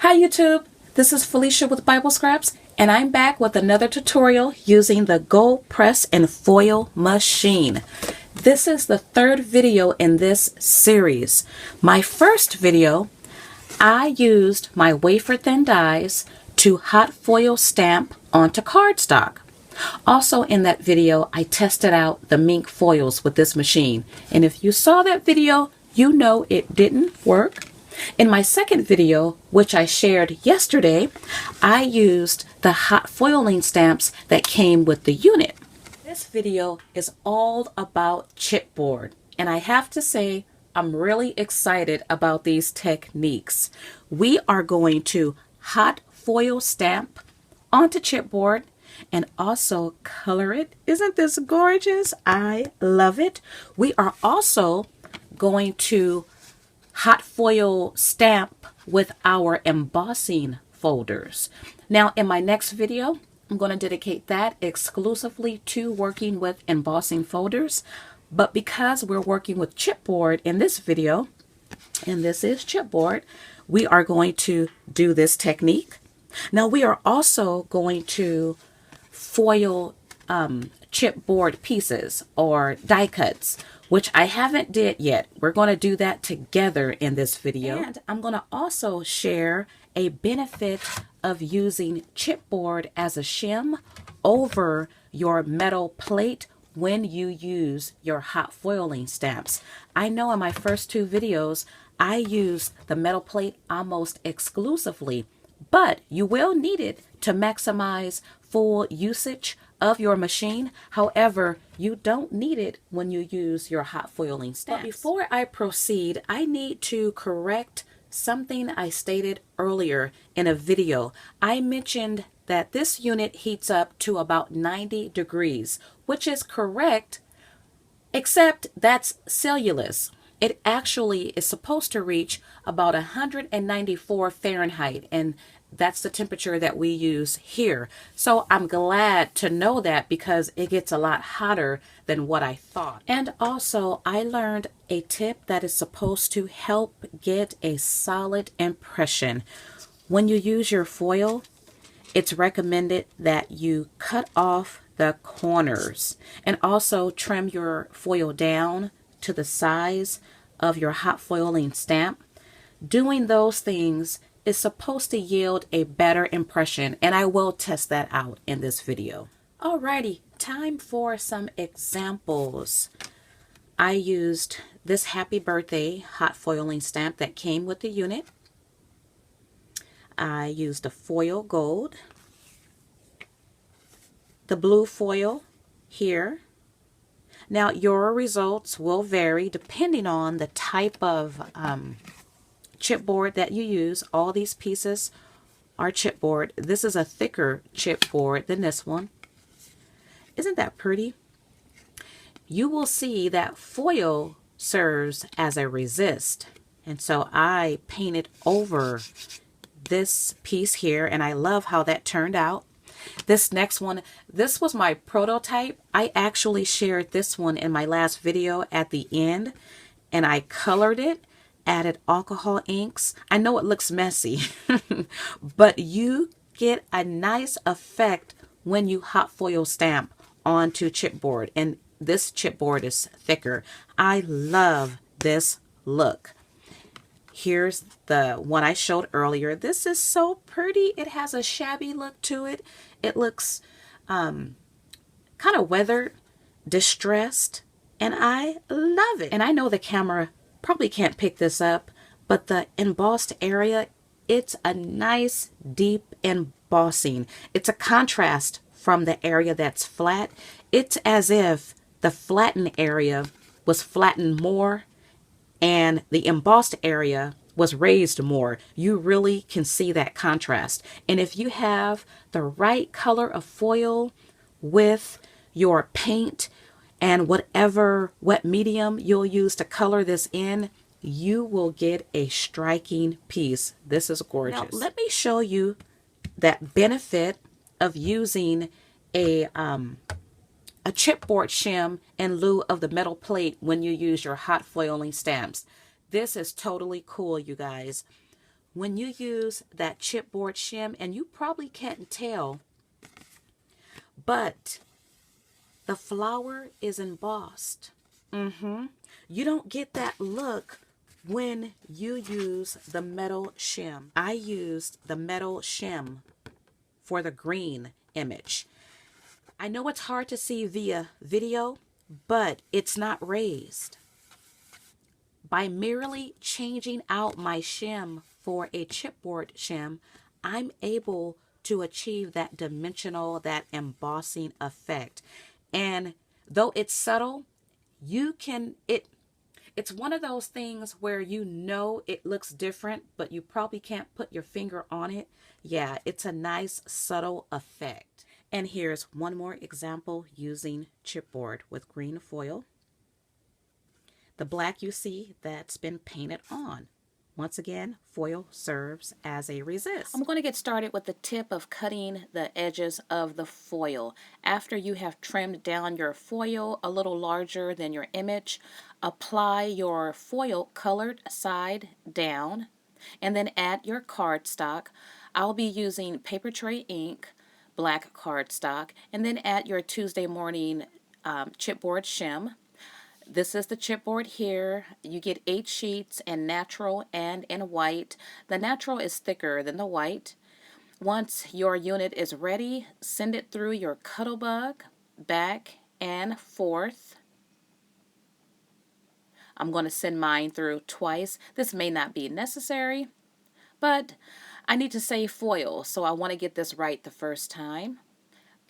Hi YouTube, this is Felicia with Bible Scraps, and I'm back with another tutorial using the GoPress and Foil machine. This is the third video in this series. My first video, I used my wafer thin dies to hot foil stamp onto cardstock. Also in that video, I tested out the Minc Foils with this machine, and if you saw that video, you know it didn't work. In my second video, which I shared yesterday, I used the hot foiling stamps that came with the unit. This video is all about chipboard, and I have to say I'm really excited about these techniques. We are going to hot foil stamp onto chipboard and also color it. Isn't this gorgeous? I love it. We are also going to hot foil stamp with our embossing folders. Now in my next video, I'm going to dedicate that exclusively to working with embossing folders. But because we're working with chipboard in this video, and this is chipboard, we are going to do this technique. Now we are also going to foil chipboard pieces or die cuts, which I haven't did yet. We're going to do that together in this video. And I'm going to also share a benefit of using chipboard as a shim over your metal plate when you use your hot foiling stamps. I know in my first two videos, I used the metal plate almost exclusively, but you will need it to maximize full usage of your machine. However, you don't need it when you use your hot foiling stamps. But before I proceed, I need to correct something I stated earlier in a video. I mentioned that this unit heats up to about 90 degrees, which is correct, except that's cellulose. It actually is supposed to reach about 194 Fahrenheit, and that's the temperature that we use here. So I'm glad to know that because it gets a lot hotter than what I thought. And also I learned a tip that is supposed to help get a solid impression. When you use your foil, it's recommended that you cut off the corners and also trim your foil down to the size of your hot foiling stamp. Doing those things is supposed to yield a better impression, and I will test that out in this video. Alrighty, time for some examples. I used this happy birthday hot foiling stamp that came with the unit. I used a foil gold, the blue foil here. Now your results will vary depending on the type of chipboard that you use. All these pieces are chipboard. This is a thicker chipboard than this one. Isn't that pretty? You will see that foil serves as a resist, and so I painted over this piece here, and I love how that turned out. This next one, this was my prototype. I actually shared this one in my last video at the end, and I colored it, added alcohol inks. I know it looks messy, but you get a nice effect when you hot foil stamp onto chipboard, and this chipboard is thicker. I love this look. Here's the one I showed earlier. This is so pretty. It has a shabby look to it. It looks kind of weathered, distressed, and I love it. And I know the camera probably can't pick this up, but the embossed area, it's a nice deep embossing. It's a contrast from the area that's flat. It's as if the flattened area was flattened more and the embossed area was raised more. You really can see that contrast. And if you have the right color of foil with your paint and whatever wet medium you'll use to color this in, you will get a striking piece. This is gorgeous. Now, let me show you that benefit of using a chipboard shim in lieu of the metal plate when you use your hot foiling stamps. This is totally cool, you guys. when you use that chipboard shim, and you probably can't tell, but the flower is embossed. You don't get that look when you use the metal shim. I used the metal shim for the green image. I know it's hard to see via video, but it's not raised. By merely changing out my shim for a chipboard shim, I'm able to achieve that dimensional, that embossing effect. And though it's subtle, it's one of those things where you know it looks different, but you probably can't put your finger on it. Yeah, it's a nice subtle effect. And here's one more example using chipboard with green foil. The black you see, that's been painted on. Once again, foil serves as a resist. I'm going to get started with the tip of cutting the edges of the foil. After you have trimmed down your foil a little larger than your image, apply your foil colored side down and then add your cardstock. I'll be using paper tray ink, black cardstock, and then add your Tuesday morning chipboard shim. This is the chipboard here. You get 8 sheets in natural and in white. The natural is thicker than the white. Once your unit is ready, send it through your Cuttlebug back and forth. I'm going to send mine through twice. This may not be necessary, but I need to save foil, so I want to get this right the first time.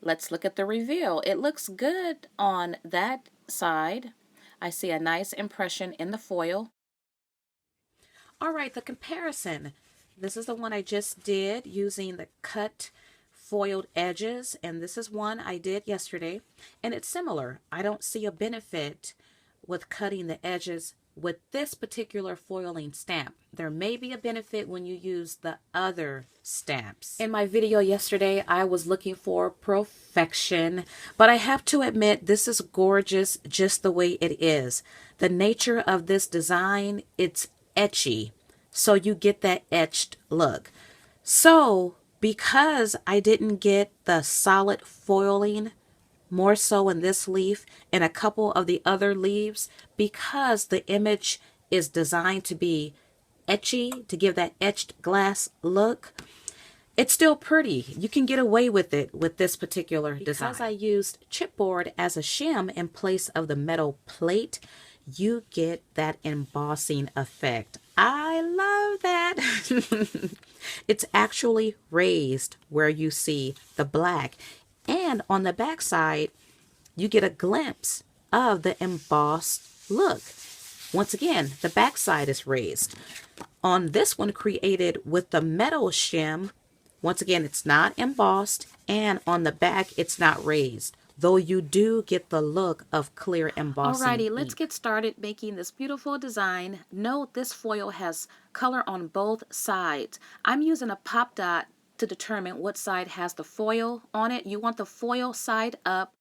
Let's look at the reveal. It looks good on that side. I see a nice impression in the foil. All right, the comparison. This is the one I just did using the cut foiled edges, and this is one I did yesterday, and it's similar. I don't see a benefit with cutting the edges with this particular foiling stamp. There may be a benefit when you use the other stamps. In my video yesterday, I was looking for perfection, but I have to admit this is gorgeous just the way it is. The nature of this design, it's etchy, so you get that etched look. So because I didn't get the solid foiling more so in this leaf and a couple of the other leaves, because the image is designed to be etchy, to give that etched glass look, it's still pretty. You can get away with it with this particular design. Because I used chipboard as a shim in place of the metal plate, you get that embossing effect. I love that. It's actually raised where you see the black. And on the back side, you get a glimpse of the embossed look. Once again, the back side is raised. On this one created with the metal shim, once again, it's not embossed, and on the back, it's not raised, though you do get the look of clear embossing. Alrighty, let's get started making this beautiful design. Note this foil has color on both sides. I'm using a pop dot to determine what side has the foil on it. You want the foil side up.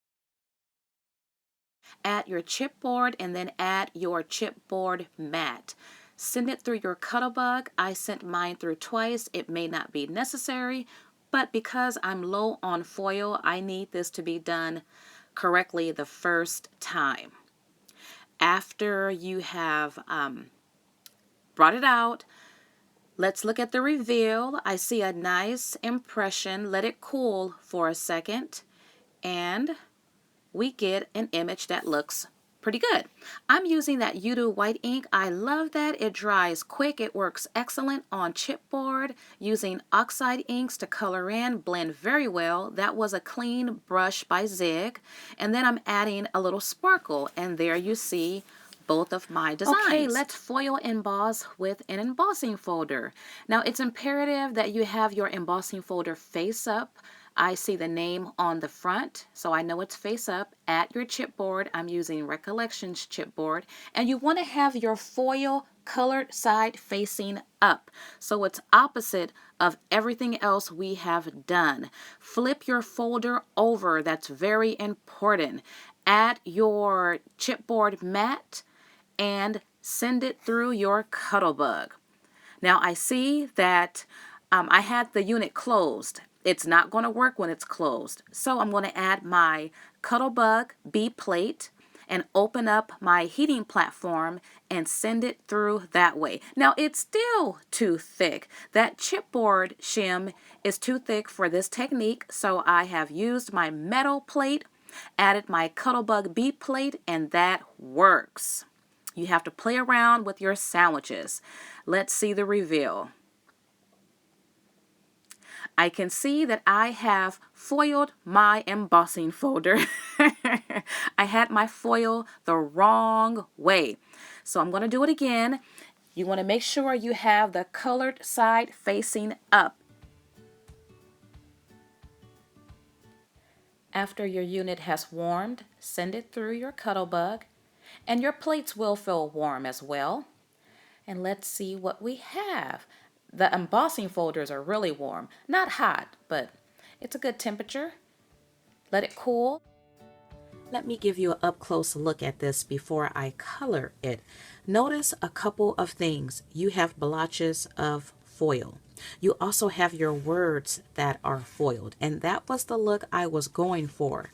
Add your chipboard and then add your chipboard mat. Send it through your Cuttlebug. I sent mine through twice. It may not be necessary, but because I'm low on foil, I need this to be done correctly the first time. After you have brought it out, let's look at the reveal. I see a nice impression. Let it cool for a second, and we get an image that looks pretty good. I'm using that Udo white ink. I love that. It dries quick. It works excellent on chipboard. Using oxide inks to color in, blend very well. That was a clean brush by Zig. And then I'm adding a little sparkle, and there you see both of my designs. Okay, let's foil emboss with an embossing folder. Now it's imperative that you have your embossing folder face up. I see the name on the front, so I know it's face up. At your chipboard, I'm using Recollections chipboard, and you want to have your foil colored side facing up, so it's opposite of everything else we have done. Flip your folder over. That's very important. Add your chipboard mat and send it through your Cuttlebug. Now I see that I had the unit closed. It's not going to work when it's closed. So I'm going to add my Cuttlebug B plate and open up my heating platform and send it through that way. Now it's still too thick. That chipboard shim is too thick for this technique, so I have used my metal plate, added my Cuttlebug B plate, and that works. You have to play around with your sandwiches. Let's see the reveal. I can see that I have foiled my embossing folder. I had my foil the wrong way. So I'm going to do it again. You want to make sure you have the colored side facing up. After your unit has warmed, send it through your Cuttlebug, and your plates will feel warm as well. And let's see what we have. The embossing folders are really warm. Not hot, but it's a good temperature. Let it cool. Let me give you an up-close look at this before I color it. Notice a couple of things. You have blotches of foil. You also have your words that are foiled, and that was the look I was going for.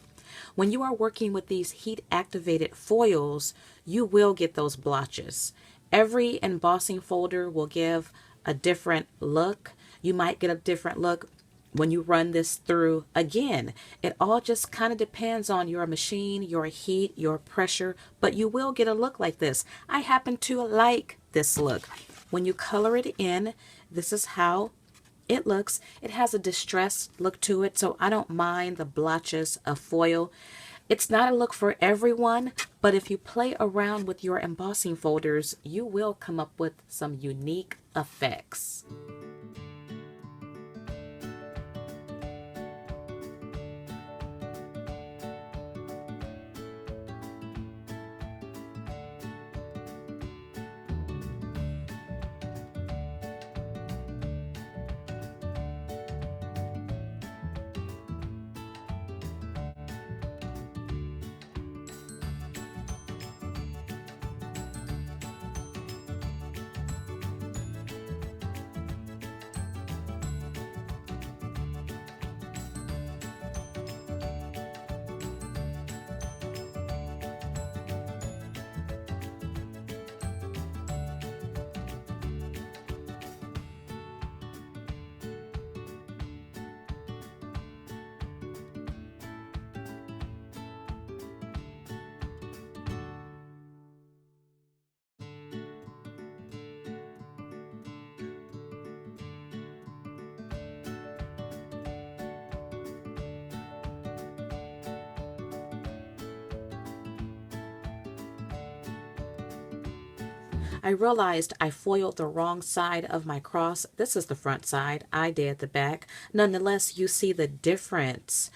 When you are working with these heat-activated foils, you will get those blotches. Every embossing folder will give a different look. You might get a different look when you run this through again. It all just kind of depends on your machine, your heat, your pressure, but you will get a look like this. I happen to like this look. When you color it in, this is how it looks. It has a distressed look to it, so I don't mind the blotches of foil. It's not a look for everyone, but if you play around with your embossing folders, you will come up with some unique effects. I realized I foiled the wrong side of my cross. This is the front side. I did the back. Nonetheless, you see the difference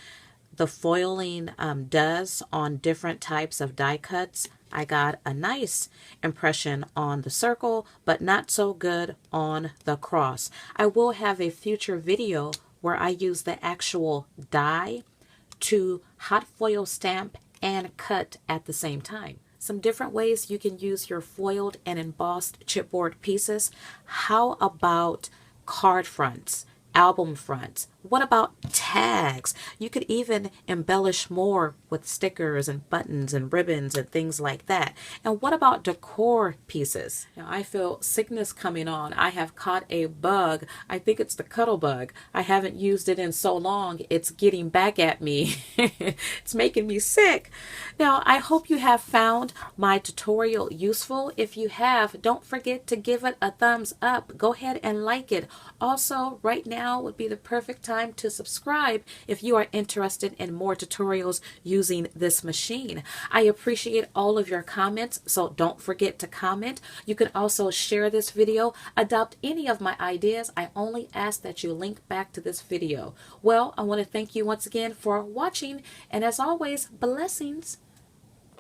the foiling does on different types of die cuts. I got a nice impression on the circle, but not so good on the cross. I will have a future video where I use the actual die to hot foil stamp and cut at the same time. Some different ways you can use your foiled and embossed chipboard pieces. How about card fronts, album fronts? What about tags? You could even embellish more with stickers and buttons and ribbons and things like that. And what about decor pieces? Now I feel sickness coming on. I have caught a bug. I think it's the Cuttlebug. I haven't used it in so long. It's getting back at me. It's making me sick. Now I hope you have found my tutorial useful. If you have, don't forget to give it a thumbs up. Go ahead and like it. Also, right now would be the perfect time to subscribe if you are interested in more tutorials using this machine. I appreciate all of your comments, so don't forget to comment. You can also share this video, adopt any of my ideas. I only ask that you link back to this video. Well, I want to thank you once again for watching, and as always, blessings.